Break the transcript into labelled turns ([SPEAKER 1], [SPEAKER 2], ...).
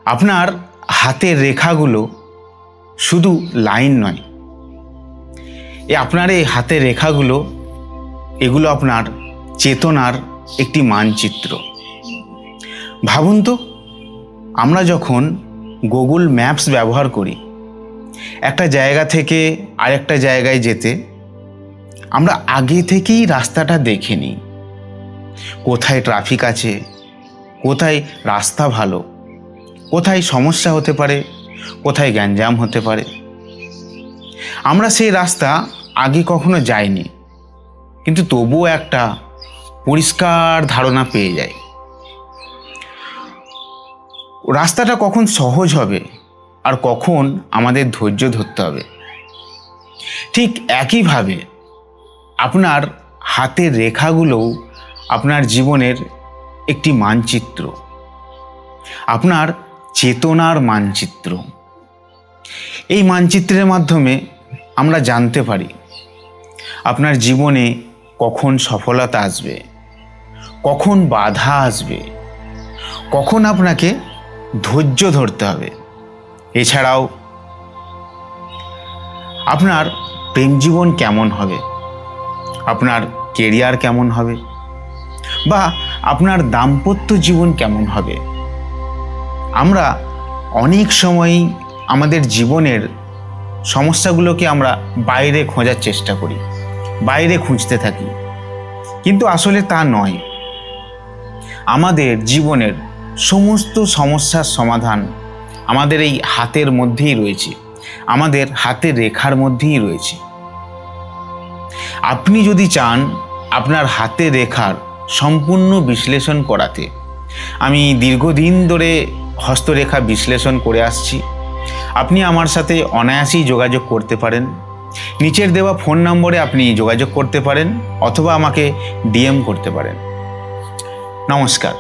[SPEAKER 1] আপনার হাতের রেখাগুলো শুধু লাইন নয়, আপনার এই হাতের রেখাগুলো এগুলো আপনার চেতনার একটি মানচিত্র। ভাবুন তো, আমরা যখন গুগল ম্যাপস ব্যবহার করি একটা জায়গা থেকে আরেকটা জায়গায় যেতে, আমরা আগে থেকেই রাস্তাটা দেখে নিই। কোথায় ট্রাফিক আছে, কোথায় রাস্তা ভালো, কোথায় সমস্যা হতে পারে, কোথায় গ্যাঞ্জাম হতে পারে। আমরা সেই রাস্তা আগে কখনো যাইনি, কিন্তু তবুও একটা পরিষ্কার ধারণা পেয়ে যাই রাস্তাটা কখন সহজ হবে আর কখন আমাদের ধৈর্য ধরতে হবে। ঠিক একইভাবে আপনার হাতের রেখাগুলোও আপনার জীবনের একটি মানচিত্র, আপনার চেতনার মানচিত্র। এই মানচিত্রের মাধ্যমে আমরা জানতে পারি আপনার জীবনে কখন সফলতা আসবে, কখন বাধা আসবে, কখন আপনাকে ধৈর্য ধরতে হবে। এছাড়াও আপনার প্রেম জীবন কেমন হবে, আপনার কেরিয়ার কেমন হবে, বা আপনার দাম্পত্য জীবন কেমন হবে। আমরা অনেক সময়ই আমাদের জীবনের সমস্যাগুলোকে আমরা বাইরে খোঁজার চেষ্টা করি, বাইরে খুঁজতে থাকি, কিন্তু আসলে তা নয়। আমাদের জীবনের সমস্ত সমস্যার সমাধান আমাদের এই হাতের মধ্যেই রয়েছে, আমাদের হাতের রেখার মধ্যেই রয়েছে। আপনি যদি চান আপনার হাতের রেখার সম্পূর্ণ বিশ্লেষণ করাতে, আমি দীর্ঘদিন ধরে হস্তরেখা বিশ্লেষণ করে আসছি। আপনি আমার সাথে অনায়াসেই যোগাযোগ করতে পারেন। নিচের দেওয়া ফোন নম্বরে আপনি যোগাযোগ করতে পারেন অথবা আমাকে ডিএম করতে পারেন। নমস্কার।